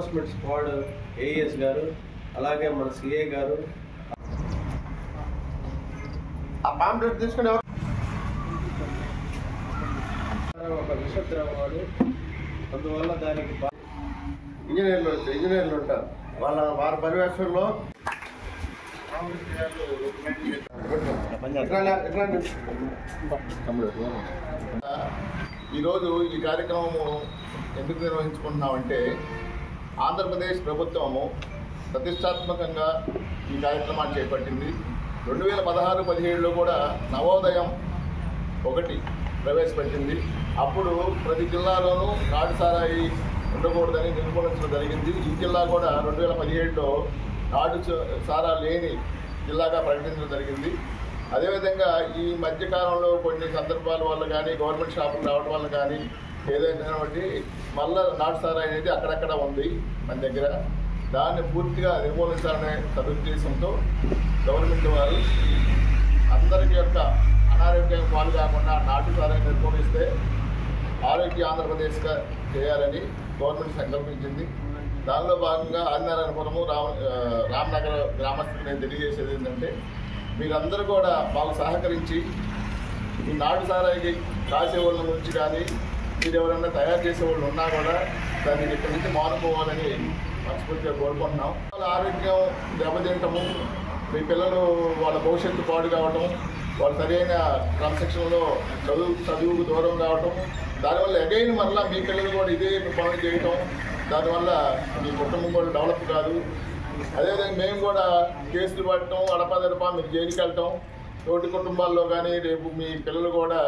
Enforcement squad as గారు, అలాగే మన సిఐ గారు ఆ పాంప్లెట్ తీసుకుని ఒక విషద్రవాడు, అందువల్ల దానికి ఇంజనీర్లు ఉంటారు. వారి పర్యవేక్షణలో ఈరోజు ఈ కార్యక్రమం ఎందుకు నిర్వహించుకుంటున్నామంటే, ఆంధ్రప్రదేశ్ ప్రభుత్వము ప్రతిష్టాత్మకంగా ఈ కార్యక్రమాన్ని చేపట్టింది. 2016-17లో కూడా నవోదయం 1 ప్రవేశపెట్టింది. అప్పుడు ప్రతి జిల్లాలోనూ నాటు సారాయి ఉండకూడదని నిర్మూలించడం జరిగింది. ఈ జిల్లా కూడా 2017లో నాటు సారా లేని జిల్లాగా ప్రకటించడం జరిగింది. అదేవిధంగా ఈ మధ్యకాలంలో కొన్ని సందర్భాల వల్ల కానీ, గవర్నమెంట్ షాపులు రావడం వల్ల కానీ, ఏదైనా బట్టి మళ్ళా నాటు సారాయి అనేది అక్కడక్కడ ఉంది మన దగ్గర. దాన్ని పూర్తిగా నిర్మూలించాలనే సదుద్దేశంతో గవర్నమెంట్ వారు అందరికీ యొక్క అనారోగ్యం పాలు కాకుండా నాటు సారాయి నిర్మూలిస్తే ఆరోగ్య ఆంధ్రప్రదేశ్గా చేయాలని గవర్నమెంట్ సంకల్పించింది. దానిలో భాగంగా ఆదినారాయణపురము రామ్నగర్ గ్రామస్తులకు నేను తెలియజేసేది ఏంటంటే, మీరందరూ కూడా మాకు సహకరించి ఈ నాటు సారాయికి కాసేవాళ్ళ నుంచి కానీ, మీరు ఎవరైనా తయారు చేసేవాళ్ళు ఉన్నా కూడా దాన్ని ఇక్కడి నుంచి మానుకోవాలని మనస్ఫూర్తిగా కోరుకుంటున్నాం. వాళ్ళ ఆరోగ్యం దెబ్బతింటము, మీ పిల్లలు వాళ్ళ భవిష్యత్తు పాడు కావటం, వాళ్ళు సరైన క్రమశిక్షణలో చదువుకు దూరం కావటం, దానివల్ల అగైన్ మళ్ళీ మీ పిల్లలు కూడా ఇదే పనులు చేయటం, దానివల్ల మీ కుటుంబం కూడా డెవలప్ కాదు. అదేవిధంగా మేము కూడా కేసులు పడటం, అడపదడప మీరు జైలుకి వెళ్ళటం, తోటి కుటుంబాల్లో కానీ రేపు మీ పిల్లలు కూడా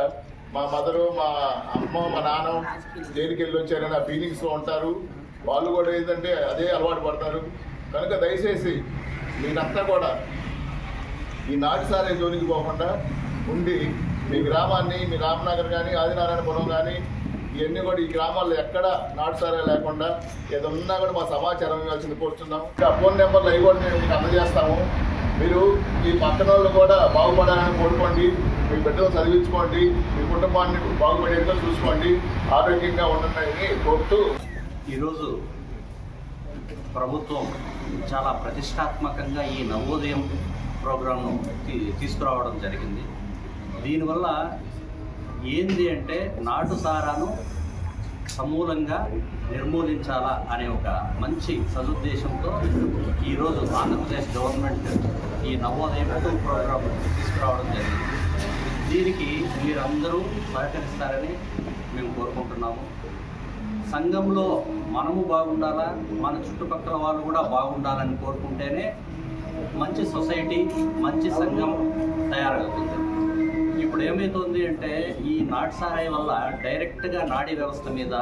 మా మదరు, మా అమ్మ, మా నాన్న జైలుకి వెళ్ళి వచ్చారని ఆ ఫీలింగ్స్లో ఉంటారు. వాళ్ళు కూడా ఏంటంటే అదే అలవాటు పడతారు. కనుక దయచేసి మీరంతా కూడా ఈ నాటు సారాయి జోలికి పోకుండా ఉండి మీ గ్రామాన్ని, మీ రామనగర్ కానీ, ఆదినారాయణపురం కానీ, ఇవన్నీ కూడా ఈ గ్రామాల్లో ఎక్కడ నాటు సారాయి లేకుండా ఏదన్నా కూడా మా సమాచారం ఇవ్వాల్సింది కోరుతున్నాం. ఇంకా ఫోన్ నెంబర్లు అవి కూడా మేము మీకు అందజేస్తాము. మీరు ఈ పక్కన వాళ్ళు కూడా బాగుపడాలని కోరుకోండి, మీ బిడ్డలు చదివించుకోండి, మీ కుటుంబాన్ని బాగుపడేట్టుగా చూసుకోండి, ఆరోగ్యంగా ఉండండి కోరుతూ ఈరోజు ప్రభుత్వం చాలా ప్రతిష్టాత్మకంగా ఈ నవోదయం ప్రోగ్రాంను తీసుకురావడం జరిగింది. దీనివల్ల ఏంది అంటే నాటు సారాను సమూలంగా నిర్మూలించాలా అనే ఒక మంచి సదుద్దేశంతో ఈరోజు ఆంధ్రప్రదేశ్ గవర్నమెంట్ ఈ నవోదయం ప్రోగ్రాం తీసుకురావడం జరిగింది. దీనికి మీరందరూ సహకరిస్తారని మేము కోరుకుంటున్నాము. సంఘంలో మనము బాగుండాలా, మన చుట్టుపక్కల వాళ్ళు కూడా బాగుండాలని కోరుకుంటేనే మంచి సొసైటీ, మంచి సంఘం తయారవుతుంది. ఇప్పుడు ఏమవుతుంది అంటే ఈ నాటు సారాయి వల్ల డైరెక్ట్గా నాడీ వ్యవస్థ మీద,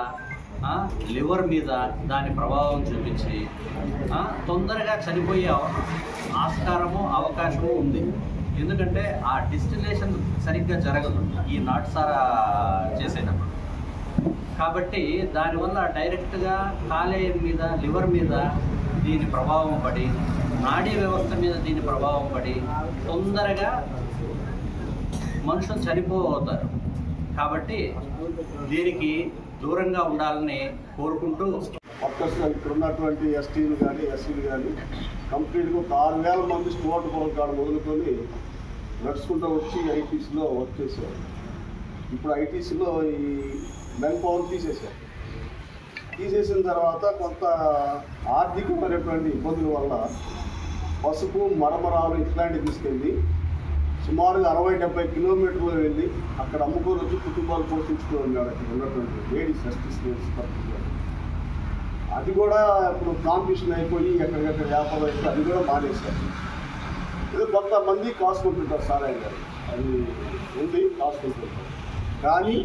లివర్ మీద దాని ప్రభావం చూపించి తొందరగా చనిపోయే ఆస్కారము, అవకాశము ఉంది. ఎందుకంటే ఆ డిస్టిలేషన్ సరిగ్గా జరగదు ఈ నాటు సారా చేసేటప్పుడు. కాబట్టి దానివల్ల డైరెక్ట్గా కాలేయం మీద, లివర్ మీద దీని ప్రభావం పడి, నాడీ వ్యవస్థ మీద దీని ప్రభావం పడి తొందరగా మనుషులు చనిపోతారు. కాబట్టి దీనికి దూరంగా ఉండాలని కోరుకుంటూ ఇక్కడ ఉన్నటువంటి ఎస్టీలు కానీ, ఎస్సీలు కానీ కంప్లీట్గా ఒక 6,000 మంది స్టూడెంట్ ప్రోగ్రాం మొదలుకొని నడుచుకుంటూ వచ్చి ఐటీసీలో వర్క్ చేశారు. ఇప్పుడు ఐటీసీలో ఈ మెన్ పవర్ తీసేసిన తర్వాత కొంత ఆర్థికమైనటువంటి ఇబ్బందుల వల్ల పసుపు, మరమరాలు ఇట్లాంటివి తీసుకెళ్ళి సుమారుగా 60-70 కిలోమీటర్లు వెళ్ళి అక్కడ అమ్ముకొని వచ్చి కుటుంబాలు పోషించుకున్నారు. అక్కడ ఉన్నటువంటి లేడీస్ ఎస్టీస్ అది కూడా ఇప్పుడు కాంపిటీషన్ అయిపోయి ఎక్కడికక్కడ వ్యాపారం అయితే అది కూడా మానేశారు. ఇది కొంతమంది కాసుకుంటుంటారు సారాయి గారు, అది ఉంది కాసుకుంటుంటారు. కానీ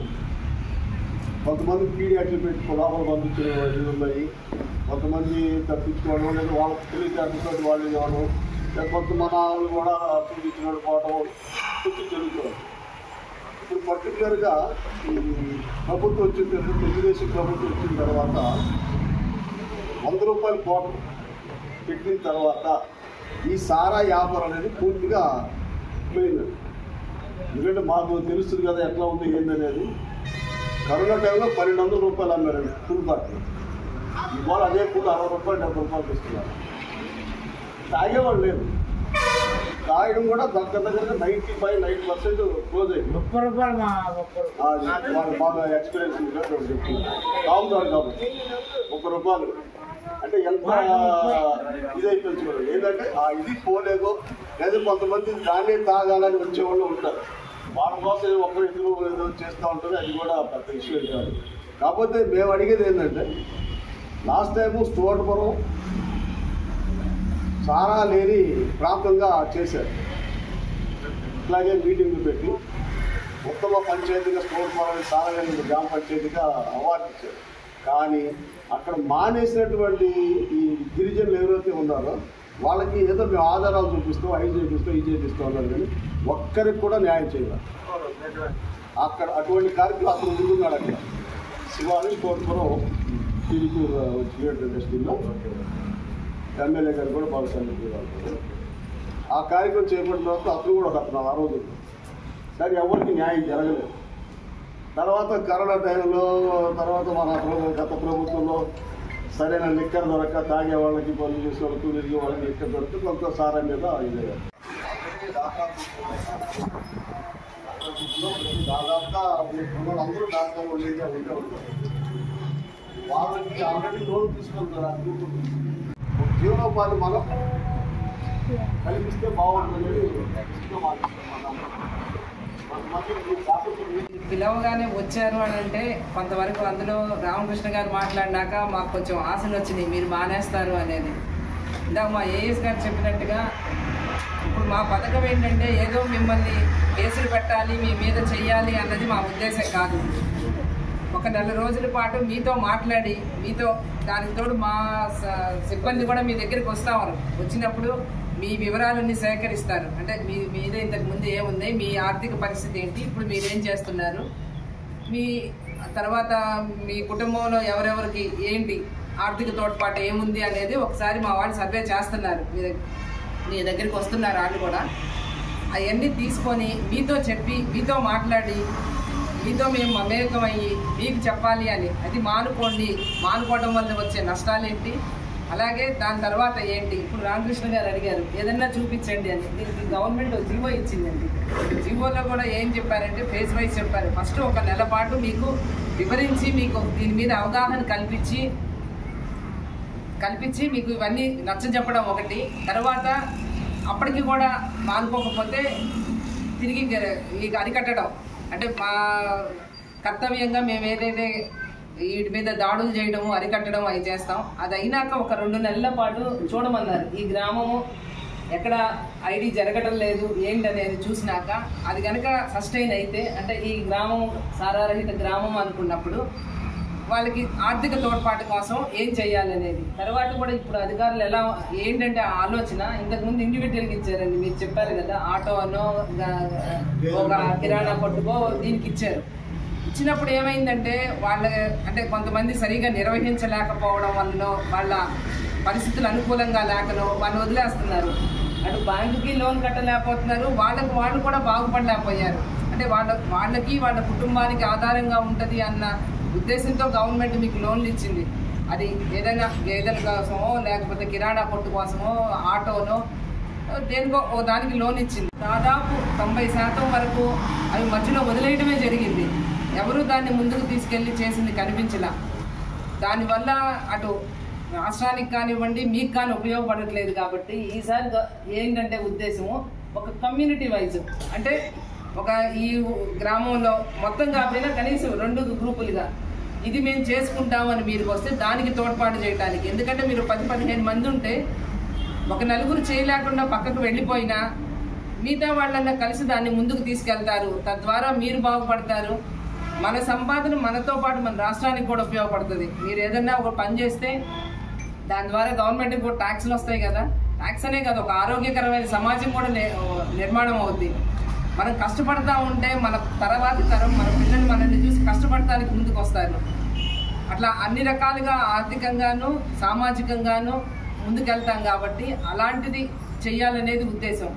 కొంతమంది పీడియాట్లు పెట్టుకో లోపల పంపించే వాళ్ళు ఉన్నాయి, కొంతమంది తప్పించుకోవడం, లేదా వాళ్ళకి తెలియజేస్తున్న వాళ్ళు ఇవ్వడం, లేదా కొంతమంది వాళ్ళు కూడా చూపించిన పోవడం కొంచెం జరుగుతుంది. ఇప్పుడు పర్టికులర్గా ఈ ప్రభుత్వం వచ్చిన తర్వాత, తెలుగుదేశం ప్రభుత్వం వచ్చిన తర్వాత 100 రూపాయల కోట పెట్టిన తర్వాత ఈ సారా వ్యాపారం అనేది పూర్తిగా పోయింది. ఎందుకంటే మాకు తెలుస్తుంది కదా ఎట్లా ఉంది ఏందనేది. కరోనా టైంలో 1,200 రూపాయలు అమ్మారండి ఫుల్ బాటిల్. ఇవాళ అదే పూట 60 రూపాయలు 70 రూపాయలు ఇస్తున్నారు. తాగేవాళ్ళు లేదు. తాగడం కూడా దగ్గర 95-90% క్లోజ్ అయింది. 30 రూపాయలు వాళ్ళు బాగా ఎక్స్పీరియన్స్ తాగుతారు కాబట్టి 30 రూపాయలు అంటే ఎంత ఇదైపోయింది. ఏంటంటే ఇది పోలేదో లేదా కొంతమంది దాన్నే తాగాలని వచ్చేవాళ్ళు ఉంటారు. వాళ్ళ కోసం ఒకరు ఇద్దరు ఏదో చేస్తూ ఉంటారు. అది కూడా పెద్ద ఇష్యూ కాదు. కాకపోతే మేము అడిగేది ఏంటంటే లాస్ట్ టైము స్టోర్పురం సారా లేని ప్రాంతంగా చేశారు. ఇట్లాగే మీటింగ్లు పెట్టి ఉత్తమ పంచాయతీగా స్టోర్పురం సారా లేని గ్రామ పంచాయతీగా అవార్డు ఇచ్చారు. కానీ అక్కడ మానేసినటువంటి ఈ గిరిజనులు ఎవరైతే ఉన్నారో వాళ్ళకి ఏదో మేము ఆధారాలు చూపిస్తాం, అవి చూపిస్తాం, ఇది చేపిస్తాం అన్నారు. కానీ ఒక్కరికి కూడా న్యాయం చేయాలి. అక్కడ అటువంటి కార్యక్రమం అక్కడ ముందున్నాడు. అక్కడ శివాని కోర్పురం టీడీపీ డిస్ట్రిక్ట్లో ఎమ్మెల్యే గారు కూడా బాగా సన్నిహితులు. ఆ కార్యక్రమం చేపట్టిన తర్వాత అతను కూడా కట్టినాం ఆ రోజు. కానీ ఎవరికి న్యాయం జరగలేదు. తర్వాత కరోనా టైంలో తర్వాత మన గత ప్రభుత్వంలో సరైన లిక్కర్ దొరక తాగే వాళ్ళకి పనులు చేసే వాళ్ళకి తిరిగే వాళ్ళకి లిక్కర్ దొరికి కొంత సారా మీద ఇదే దాదాపుగా అందరూ డాక్టర్ ఉండేది ఉంటే ఉంటారు. వాళ్ళకి ఆల్రెడీ లోన్ తీసుకుంటారు. జీవనోపాధి మనం కల్పిస్తే బాగుంటుందని పిలవగానే వచ్చారు అని అంటే కొంతవరకు అందులో రామకృష్ణ గారు మాట్లాడినాక మాకు కొంచెం ఆశలు వచ్చినాయి, మీరు మానేస్తారు అనేది. ఇందాక మా ఏఎస్ గారు చెప్పినట్టుగా ఇప్పుడు మా పథకం ఏంటంటే ఏదో మిమ్మల్ని కేసులు పెట్టాలి, మీ మీద చెయ్యాలి అన్నది మా ఉద్దేశం కాదు. ఒక నెల రోజుల పాటు మీతో మాట్లాడి మీతో దానికి తోడు మా సిబ్బంది కూడా మీ దగ్గరికి వస్తామని వచ్చినప్పుడు మీ వివరాలన్నీ సేకరిస్తారు. అంటే మీ మీద ఇంతకు ముందు ఏముంది, మీ ఆర్థిక పరిస్థితి ఏంటి, ఇప్పుడు మీరేం చేస్తున్నారు, మీ తర్వాత మీ కుటుంబంలో ఎవరెవరికి ఏంటి ఆర్థిక తోడ్పాటు ఏముంది అనేది ఒకసారి మా వాళ్ళు సర్వే చేస్తున్నారు. మీ దగ్గరికి వస్తున్నారు వాళ్ళు కూడా. అవన్నీ తీసుకొని మీతో చెప్పి మీతో మాట్లాడి మీతో మేము మమేకమయ్యి మీకు చెప్పాలి అని. అది మానుకోవడం వల్ల వచ్చే నష్టాలు ఏంటి, అలాగే దాని తర్వాత ఏంటి. ఇప్పుడు రామకృష్ణ గారు అడిగారు ఏదన్నా చూపించండి అని. దీనికి గవర్నమెంట్ జీవో ఇచ్చిందండి. జీవోలో కూడా ఏం చెప్పారంటే ఫేజ్ వైజ్ చెప్పారు. ఫస్ట్ ఒక నెల పాటు మీకు వివరించి మీకు దీని మీద అవగాహన కల్పించి మీకు ఇవన్నీ నచ్చజెప్పడం ఒకటి. తర్వాత అప్పటికి కూడా మానుకోకపోతే తిరిగి అరికట్టడం. అంటే మా కర్తవ్యంగా మేము ఏదైతే వీటి మీద దాడులు చేయడము అరికట్టడం అవి చేస్తాం. అది అయినాక ఒక 2 నెలల పాటు చూడమన్నారు. ఈ గ్రామము ఎక్కడ ఐడి జరగడం లేదు ఏంటనేది చూసినాక అది కనుక సస్టైన్ అయితే అంటే ఈ గ్రామం సారారహిత గ్రామం అనుకున్నప్పుడు వాళ్ళకి ఆర్థిక తోడ్పాటు కోసం ఏం చేయాలనేది. తర్వాత కూడా ఇప్పుడు అధికారులు ఎలా ఏంటంటే ఆలోచన ఇంతకుముందు ఇండివిజువల్కి ఇచ్చారండి. మీరు చెప్పారు కదా ఆటోనో ఒక కిరాణా కొట్టుకో దీనికి ఇచ్చారు. ఇచ్చినప్పుడు ఏమైందంటే అంటే కొంతమంది సరిగా నిర్వహించలేకపోవడం వల్ల వాళ్ళ పరిస్థితులు అనుకూలంగా లేకనో వాళ్ళు వదిలేస్తున్నారు. అటు బ్యాంకుకి లోన్ కట్టలేకపోతున్నారు, వాళ్ళు కూడా బాగుపడలేకపోయారు. అంటే వాళ్ళకి వాళ్ళ కుటుంబానికి ఆధారంగా ఉంటుంది అన్న ఉద్దేశంతో గవర్నమెంట్ మీకు లోన్లు ఇచ్చింది. అది ఏదైనా గేదెల కోసమో లేకపోతే కిరాణా కొట్టు కోసమో ఆటోనో దేనికో దానికి లోన్ ఇచ్చింది. దాదాపు 90% వరకు అవి మధ్యలో వదిలేయడమే జరిగింది. ఎవరు దాన్ని ముందుకు తీసుకెళ్ళి చేసింది కనిపించలా. దానివల్ల అటు రాష్ట్రానికి కానివ్వండి మీకు కానీ ఉపయోగపడట్లేదు. కాబట్టి ఈసారి ఏంటంటే ఉద్దేశము ఒక కమ్యూనిటీ వైజ్ అంటే ఒక ఈ గ్రామంలో మొత్తం కాకపోయినా కనీసం 2 గ్రూపులుగా ఇది మేము చేసుకుంటామని మీరు వస్తే దానికి తోడ్పాటు చేయడానికి. ఎందుకంటే మీరు 10-15 మంది ఉంటే ఒక నలుగురు చేయలేకుండా పక్కకు వెళ్ళిపోయినా మిగతా వాళ్ళన్నా కలిసి దాన్ని ముందుకు తీసుకెళ్తారు. తద్వారా మీరు బాగుపడతారు. మన సంపాదన మనతో పాటు మన రాష్ట్రానికి కూడా ఉపయోగపడుతుంది. మీరు ఏదన్నా ఒక పని చేస్తే దాని ద్వారా గవర్నమెంట్కి కూడా ట్యాక్స్లు వస్తాయి కదా. ట్యాక్స్ అనే కదా ఒక ఆరోగ్యకరమైన సమాజం కూడా నిర్మాణం అవుద్ది. మనం కష్టపడతా ఉంటే మన తర్వాతి తరం మన పిల్లలు మనల్ని చూసి కష్టపడటానికి ముందుకు వస్తారు. అట్లా అన్ని రకాలుగా ఆర్థికంగాను సామాజికంగాను ముందుకెళ్తాం. కాబట్టి అలాంటిది చెయ్యాలనేది ఉద్దేశం.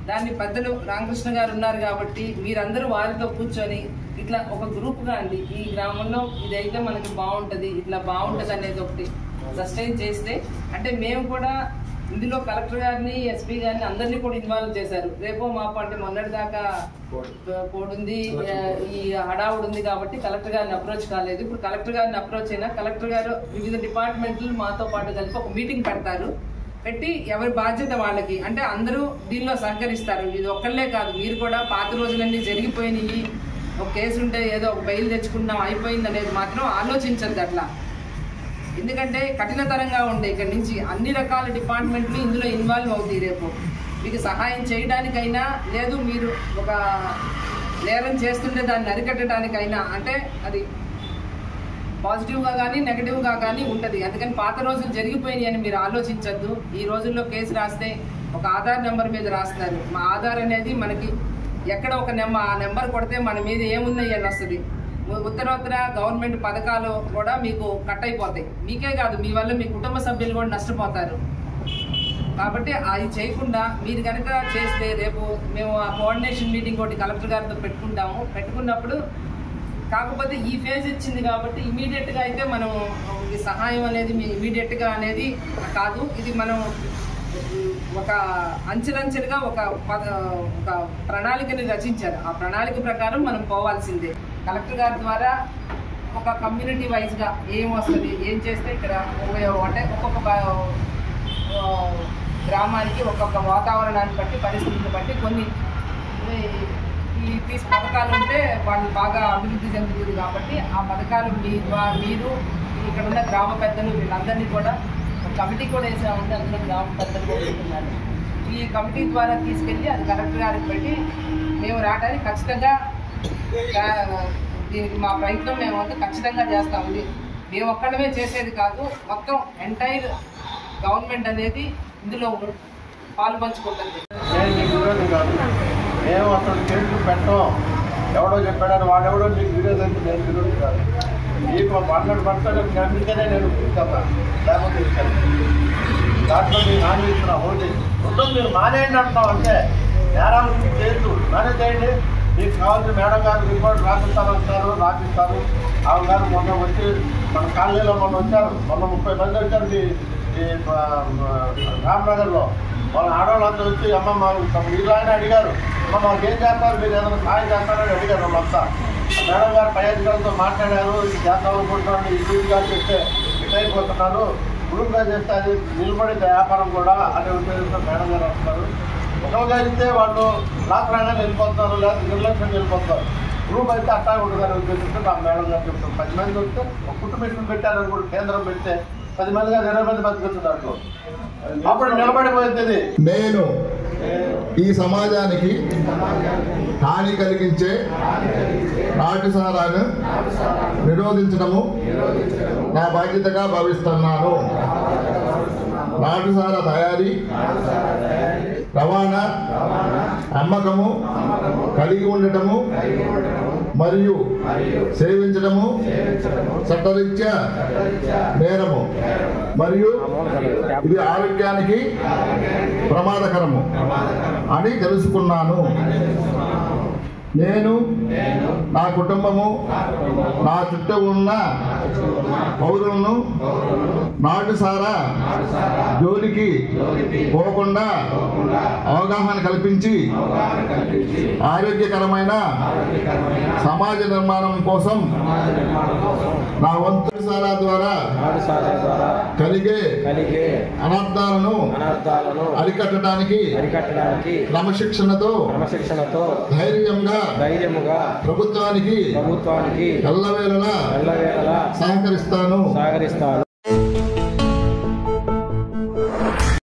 దాన్ని పెద్దలు రామకృష్ణ గారు ఉన్నారు కాబట్టి మీరందరూ వారితో కూర్చొని ఇట్లా ఒక గ్రూప్గా అండి ఈ గ్రామంలో ఇదైతే మనకి బాగుంటుంది, ఇట్లా బాగుంటుంది అనేది ఒకటి సస్టైన్ చేస్తే, అంటే మేము కూడా ఇందులో కలెక్టర్ గారిని, ఎస్పీ గారిని అందరినీ కూడా ఇన్వాల్వ్ చేశారు. రేపో మాపు అంటే మొన్నటి దాకా కోడ్ ఉంది, ఈ హడావుడు ఉంది కాబట్టి కలెక్టర్ గారిని అప్రోచ్ కాలేదు. ఇప్పుడు కలెక్టర్ గారిని అప్రోచ్ అయినా కలెక్టర్ గారు వివిధ డిపార్ట్మెంట్లు మాతో పాటు కలిపి ఒక మీటింగ్ పెడతారు. పెట్టి ఎవరి బాధ్యత వాళ్ళకి, అంటే అందరూ దీనిలో సహకరిస్తారు. ఇది ఒక్కళ్ళే కాదు, మీరు కూడా పాత రోజులన్నీ జరిగిపోయినాయి, ఒక కేసు ఉంటే ఏదో ఒక బెయిల్ తెచ్చుకున్నాం అయిపోయింది అనేది మాత్రం ఆలోచించద్దు అట్లా. ఎందుకంటే కఠినతరంగా ఉండే ఇక్కడి నుంచి అన్ని రకాల డిపార్ట్మెంట్లు ఇందులో ఇన్వాల్వ్ అవుతాయి. రేపు మీకు సహాయం చేయడానికైనా, లేదు మీరు ఒక నేరం చేస్తుంటే దాన్ని అరికట్టడానికైనా, అంటే అది పాజిటివ్గా కానీ నెగిటివ్గా కానీ ఉంటుంది. అందుకని పాత రోజులు జరిగిపోయినాయి అని మీరు ఆలోచించద్దు. ఈ రోజుల్లో కేసు రాస్తే ఒక ఆధార్ నెంబర్ మీద రాస్తున్నారు. మా ఆధార్ అనేది మనకి ఎక్కడ ఒక ఆ నెంబర్ కొడితే మన మీద ఏమున్నాయి అని వస్తుంది. ఉత్తరోత్తర గవర్నమెంట్ పథకాలు కూడా మీకు కట్ అయిపోతాయి. మీకే కాదు, మీ వల్ల మీ కుటుంబ సభ్యులు కూడా నష్టపోతారు. కాబట్టి అది చేయకుండా మీరు కనుక చేస్తే, రేపు మేము ఆ కోఆర్డినేషన్ మీటింగ్ ఒకటి కలెక్టర్ గారితో పెట్టుకున్నప్పుడు, కాకపోతే ఈ ఫేజ్ ఇచ్చింది కాబట్టి ఇమీడియట్గా అయితే మనం ఈ సహాయం అనేది ఇమీడియట్గా అనేది కాదు. ఇది మనం ఒక అంచెలంచెలుగా ఒక ప్రణాళికని రచించారు. ఆ ప్రణాళిక ప్రకారం మనం పోవాల్సిందే. కలెక్టర్ గారి ద్వారా ఒక కమ్యూనిటీ వైజ్గా ఏం వస్తుంది, ఏం చేస్తే ఇక్కడ అంటే ఒక్కొక్క గ్రామానికి ఒక్కొక్క వాతావరణాన్ని బట్టి, పరిస్థితిని బట్టి కొన్ని ఈ పథకాలు ఉంటే వాళ్ళు బాగా అభివృద్ధి చెందుతుంది. కాబట్టి ఆ పథకాలు మీరు ఇక్కడ ఉన్న గ్రామ పెద్దలు వీళ్ళందరినీ కూడా కమిటీ కూడా వేసామంటే అందులో గ్రామ పెద్దలు కూడా ఉంటున్నారు. ఈ కమిటీ ద్వారా తీసుకెళ్ళి అది కలెక్టర్ గారికి పెట్టి మేము రావడానికి ఖచ్చితంగా దీనికి మా ప్రయత్నం మేము అంతా ఖచ్చితంగా చేస్తాం. ఇది మేము ఒక్కడమే చేసేది కాదు, మొత్తం ఎంటైర్ గవర్నమెంట్ అనేది ఇందులో పాలు పంచుకుంటుంది. మేము అసలు కేసులు పెట్టాం, ఎవడో చెప్పాడని వాడెవడో మీకు వీడియో తెలిసి నేను విరోధి కాదు. మీకు 100% అందుకనే నేను చెప్తాను, లేకపోతే ఇస్తాను. దాంట్లో మీరు హామీ ఇస్తున్నా ఓకే మొత్తం మీరు మానేయండి అంటున్నాం. అంటే నేరాలు చేయొద్దు, మానే చేయండి. మీకు కావాల్సిన మేడం గారు రిపోర్ట్ రాపిస్తారంటారు, రాపిస్తారు. ఆమె గారు మొన్న వచ్చి మన కాలనీలో మొన్న వచ్చారు, మొన్న 30 మంది వచ్చారు ఈ రామ్నగర్లో. వాళ్ళ ఆడవాళ్ళంతా వచ్చి అమ్మ మాకు ఇలా అని అడిగారు, అమ్మ మాకు ఏం చేస్తారు, మీరు ఏదైనా సహాయం చేస్తారని అడిగారు. వాళ్ళంతా మేడం గారు పై అధికారులతో మాట్లాడారు, చేద్దామనుకుంటున్నాను, ఈ గ్రూప్ గారు చెప్తే ఇట్ అయిపోతున్నారు, గ్రూప్గా చేస్తే అది నిలబడే వ్యాపారం కూడా అనే ఉద్దేశంతో మేడం గారు వస్తారు. ఒకరుగా అయితే వాళ్ళు లాక్రాగానే వెళ్ళిపోతున్నారు, లేదా నిర్లక్ష్యంగా వెళ్ళిపోతారు. గ్రూప్ అయితే అట్టా ఉండదని ఉద్దేశంతో నా మేడం గారు చెప్తారు. 10 మంది వస్తే ఒక కుటుంబం పెట్టారని కూడా కేంద్రం పెడితే 10 మందిగా 20 మంది బతుకుతుంది దాంట్లో, అప్పుడు నిలబడిపోతుంది. నేను ఈ సమాజానికి హాని కలిగించే నాటుసారాను నిరోధించడము నా బాధ్యతగా భావిస్తున్నాను. నాటుసారా తయారీ, రవాణా, అమ్మకము, కలిగి ఉండటము మరియు సేవించడము చట్టరీత్యా నేరము మరియు ఇది ఆరోగ్యానికి ప్రమాదకరము అని తెలుసుకున్నాను. నేను, నా కుటుంబము, నా చుట్టూ ఉన్న పౌరులను నాటుసారా జోలికి పోకుండా అవగాహన కల్పించి ఆరోగ్యకరమైన సమాజ నిర్మాణం కోసం నా వంతు సారా ద్వారా కలిగే అనర్థాలను అరికట్టడానికి క్రమశిక్షణతో ధైర్యంగా ప్రభుత్వానికి ఎల్లవేళలా సహకరిస్తాను.